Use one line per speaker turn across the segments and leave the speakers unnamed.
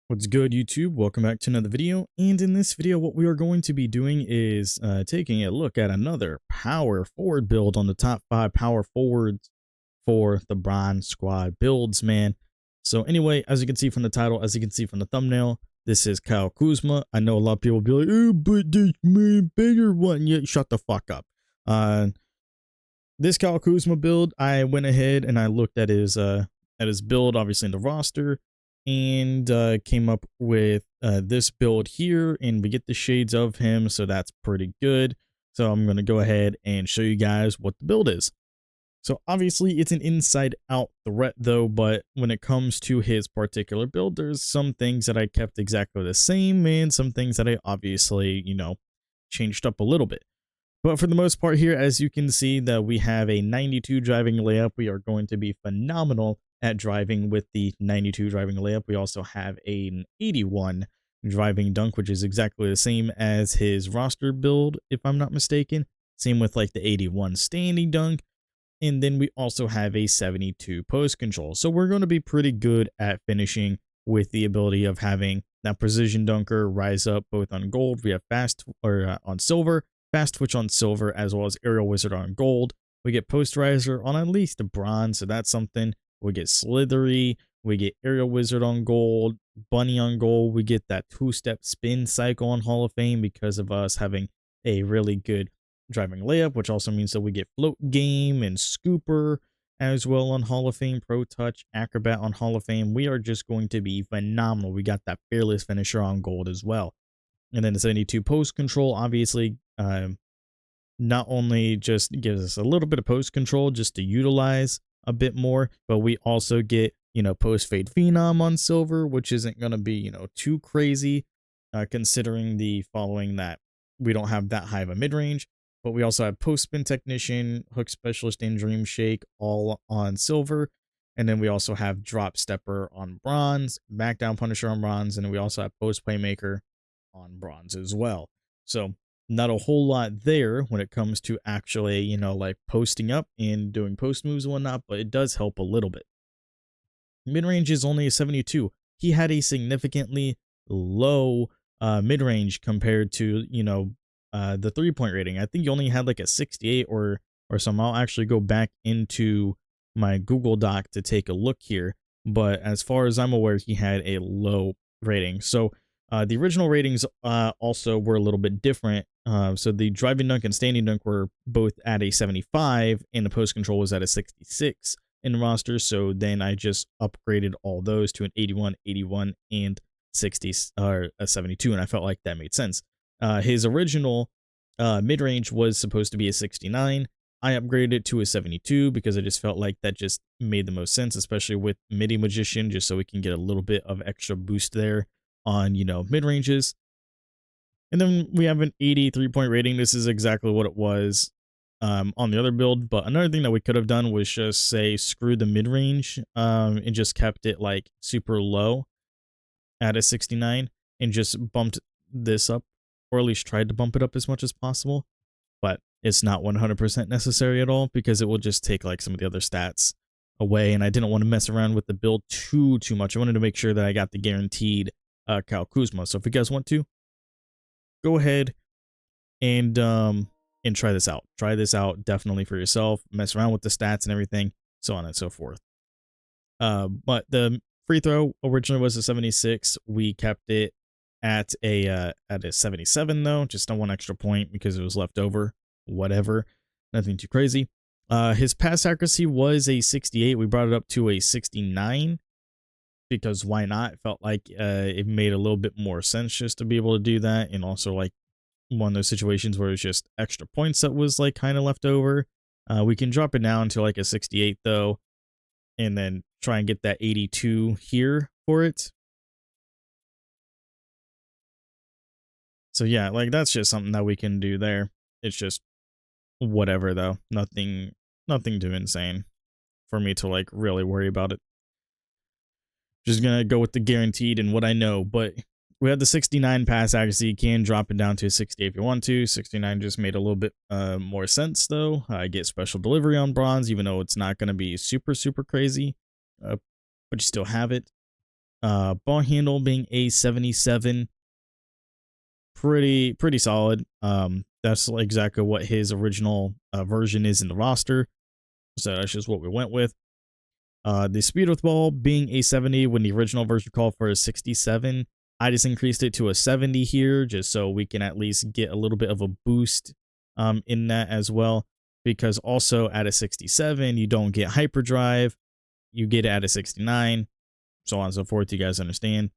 What's good, YouTube? Welcome back to another video. And in this video, what we are going to be doing is taking a look at another power forward build on the top 5 power forwards for the Bron squad builds, man. So anyway, as you can see from the title, as you can see from the thumbnail, this is Kyle Kuzma. I know a lot of people will be like, oh, but this man bigger one. Yeah, shut the fuck up. This Kyle Kuzma build, I went ahead and I looked at his build, obviously in the roster, and came up with this build here, and we get the shades of him, so that's pretty good. So I'm going to go ahead and show you guys what the build is. So obviously it's an inside out threat though, but when it comes to his particular build, there's some things that I kept exactly the same and some things that I obviously, changed up a little bit. But for the most part here, as you can see, that we have a 92 driving layup. We are going to be phenomenal at driving with the 92 driving layup. We also have an 81 driving dunk, which is exactly the same as his roster build, if I'm not mistaken. Same with like the 81 standing dunk. And then we also have a 72 post control. So we're going to be pretty good at finishing with the ability of having that precision dunker rise up both on gold. We have fast or on silver, fast twitch on silver, as well as aerial wizard on gold. We get post riser on at least a bronze. So that's something. We get slithery. We get aerial wizard on gold, bunny on gold. We get that 2-step spin cycle on Hall of Fame because of us having a really good driving layup, which also means that we get float game and scooper as well on Hall of Fame, pro touch, acrobat on Hall of Fame. We are just going to be phenomenal. We got that fearless finisher on gold as well. And then the 72 post control, obviously, not only just gives us a little bit of post control just to utilize a bit more, but we also get, post fade phenom on silver, which isn't going to be, too crazy, considering the following that we don't have that high of a mid range. But we also have post spin technician, hook specialist, and dream shake all on silver. And then we also have drop stepper on bronze, back down punisher on bronze, and then we also have post playmaker on bronze as well. So not a whole lot there when it comes to actually, like posting up and doing post moves and whatnot, but it does help a little bit. Mid-range is only a 72. He had a significantly low mid-range compared to, the 3-point rating. I think he only had like a 68 or some. I'll actually go back into my Google Doc to take a look here. But as far as I'm aware, he had a low rating. So the original ratings also were a little bit different. So the driving dunk and standing dunk were both at a 75, and the post control was at a 66 in the roster. So then I just upgraded all those to an 81, 81, and 60 or a 72, and I felt like that made sense. His original mid-range was supposed to be a 69. I upgraded it to a 72 because I just felt like that just made the most sense, especially with Midi Magician, just so we can get a little bit of extra boost there on, mid-ranges. And then we have an 83-point rating. This is exactly what it was on the other build. But another thing that we could have done was just say screw the mid-range and just kept it like super low at a 69 and just bumped this up, or at least tried to bump it up as much as possible. But it's not 100% necessary at all because it will just take like some of the other stats away. And I didn't want to mess around with the build too much. I wanted to make sure that I got the guaranteed Kyle Kuzma. So if you guys want to, go ahead and try this out. Try this out definitely for yourself. Mess around with the stats and everything, so on and so forth. But the free throw originally was a 76. We kept it at a 77 though, just on 1 extra point because it was left over. Whatever, nothing too crazy. His pass accuracy was a 68. We brought it up to a 69 because why not? It felt like it made a little bit more sense just to be able to do that, and also like one of those situations where it's just extra points that was like kind of left over. We can drop it down to like a 68 though, and then try and get that 82 here for it. So yeah, like that's just something that we can do there. It's just whatever though. Nothing too insane for me to like really worry about it. Just gonna go with the guaranteed and what I know. But we have the 69 pass accuracy. You can drop it down to 60 if you want to. 69 just made a little bit more sense though. I get special delivery on bronze, even though it's not gonna be super crazy. But you still have it. Ball handle being a 77, pretty solid. That's exactly what his original version is in the roster, so that's just what we went with. The speed with ball being a 70 when the original version called for a 67. I just increased it to a 70 here just so we can at least get a little bit of a boost in that as well, because also at a 67 you don't get hyperdrive, you get it at a 69, so on and so forth. You guys understand.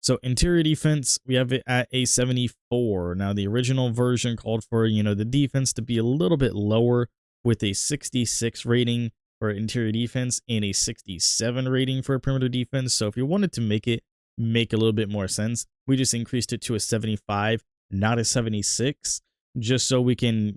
So interior defense, we have it at a 74. Now the original version called for, the defense to be a little bit lower with a 66 rating for interior defense and a 67 rating for perimeter defense. So if you wanted to make it make a little bit more sense, we just increased it to a 75, not a 76, just so we can,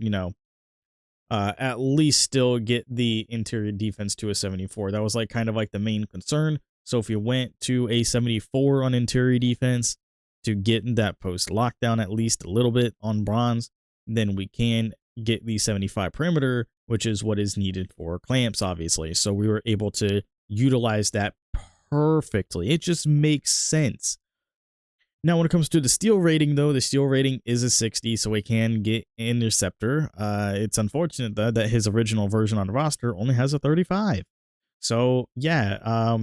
at least still get the interior defense to a 74. That was like kind of like the main concern. So if you went to a 74 on interior defense to get that post lockdown at least a little bit on bronze, then we can get the 75 perimeter, which is what is needed for clamps, obviously. So we were able to utilize that perfectly. It just makes sense. Now, when it comes to the steal rating, though, the steal rating is a 60, so we can get interceptor. It's unfortunate, though, that his original version on the roster only has a 35. So, yeah,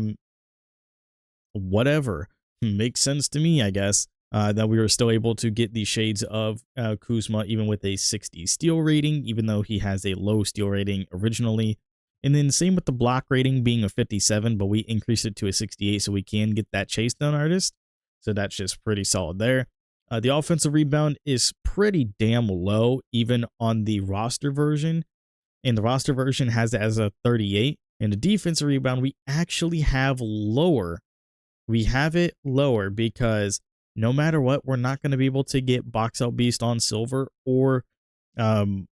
whatever. Makes sense to me, I guess, that we were still able to get the shades of Kuzma, even with a 60 steal rating, even though he has a low steal rating originally. And then same with the block rating being a 57, but we increased it to a 68 so we can get that chase down artist. So that's just pretty solid there. The offensive rebound is pretty damn low, even on the roster version. And the roster version has it as a 38. And the defensive rebound, we actually have lower. We have it lower because no matter what, we're not going to be able to get box out beast on silver or rebound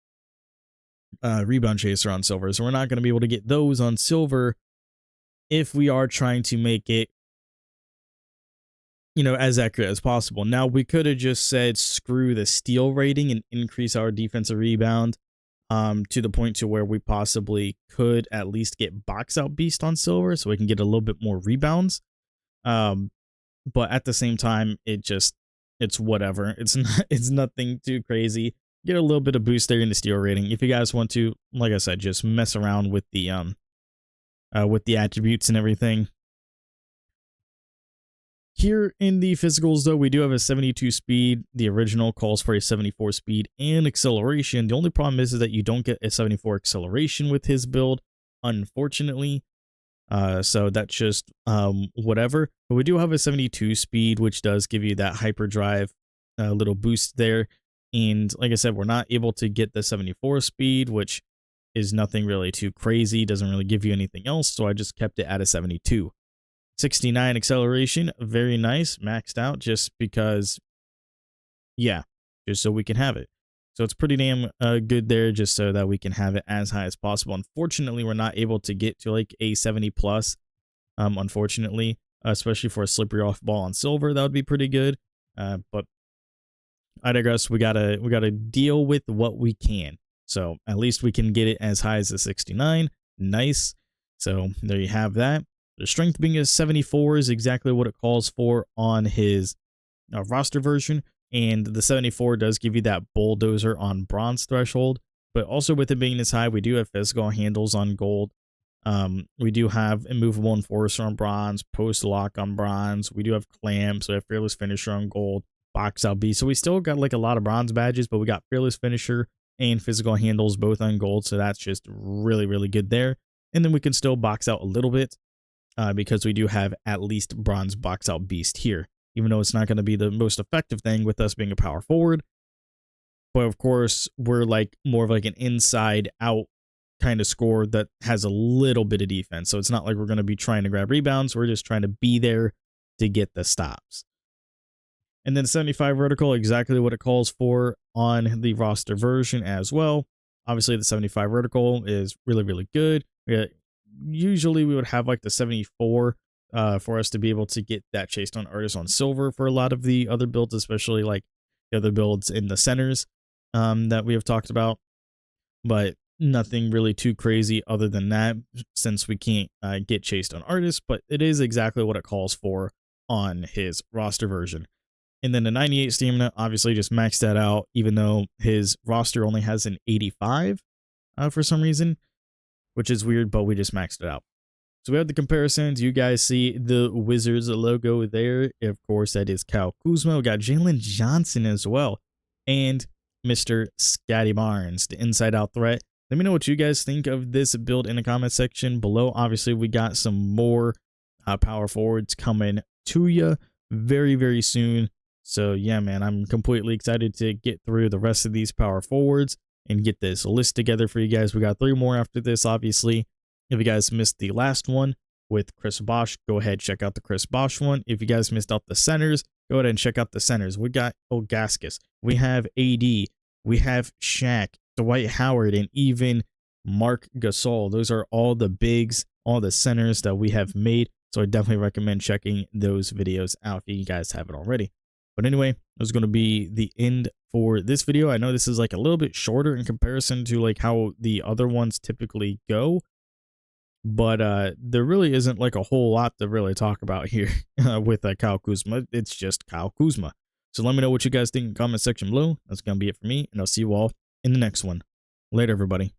chaser on silver. So we're not going to be able to get those on silver if we are trying to make it, as accurate as possible. Now, we could have just said screw the steal rating and increase our defensive rebound to the point to where we possibly could at least get box out beast on silver so we can get a little bit more rebounds. But at the same time, it's whatever. It's nothing too crazy. Get a little bit of boost there in the steal rating. If you guys want to, like I said, just mess around with the attributes and everything. Here in the physicals, though, we do have a 72 speed. The original calls for a 74 speed and acceleration. The only problem is that you don't get a 74 acceleration with his build, unfortunately. So that's just whatever. But we do have a 72 speed, which does give you that hyperdrive little boost there. And like I said, we're not able to get the 74 speed, which is nothing really too crazy. Doesn't really give you anything else. So I just kept it at a 72. 69 acceleration, very nice, maxed out just because, yeah, just so we can have it. So it's pretty damn good there just so that we can have it as high as possible. Unfortunately, we're not able to get to like a 70 plus, unfortunately, especially for a slippery off ball on silver. That would be pretty good. But I digress. We gotta deal with what we can. So at least we can get it as high as a 69. Nice. So there you have that. The strength being a 74 is exactly what it calls for on his roster version. And the 74 does give you that bulldozer on bronze threshold. But also with it being this high, we do have physical handles on gold. We do have immovable enforcer on bronze, post lock on bronze. We do have clamps. We have fearless finisher on gold, box out B. So we still got like a lot of bronze badges, but we got fearless finisher and physical handles both on gold. So that's just really, really good there. And then we can still box out a little bit. Because we do have at least bronze box out beast here, even though it's not going to be the most effective thing with us being a power forward. But of course, we're like more of like an inside out kind of score that has a little bit of defense. So it's not like we're going to be trying to grab rebounds. We're just trying to be there to get the stops. And then 75 vertical, exactly what it calls for on the roster version as well. Obviously, the 75 vertical is really, really good. Usually we would have like the 74 for us to be able to get that chased on artist on silver for a lot of the other builds, especially like the other builds in the centers that we have talked about. But nothing really too crazy other than that, since we can't get chased on artists, but it is exactly what it calls for on his roster version. And then the 98 stamina, obviously just maxed that out, even though his roster only has an 85 for some reason, which is weird, but we just maxed it out. So we have the comparisons. You guys see the Wizards logo there. Of course, that is Kyle Kuzma. We got Jalen Johnson as well. And Mr. Scotty Barnes, the inside-out threat. Let me know what you guys think of this build in the comment section below. Obviously, we got some more power forwards coming to you very, very soon. So, yeah, man, I'm completely excited to get through the rest of these power forwards and get this list together for you guys. We got 3 more after this, obviously. If you guys missed the last one with Chris Bosh, go ahead, check out the Chris Bosh one. If you guys missed out the centers, go ahead and check out the centers. We got Ogaskus. We have AD. We have Shaq, Dwight Howard, and even Marc Gasol. Those are all the bigs, all the centers that we have made. So I definitely recommend checking those videos out if you guys haven't already. But anyway, it was going to be the end for this video. I know this is like a little bit shorter in comparison to like how the other ones typically go, but there really isn't like a whole lot to really talk about here with Kyle Kuzma. It's just Kyle Kuzma. So let me know what you guys think in the comment section below. That's going to be it for me, and I'll see you all in the next one. Later, everybody.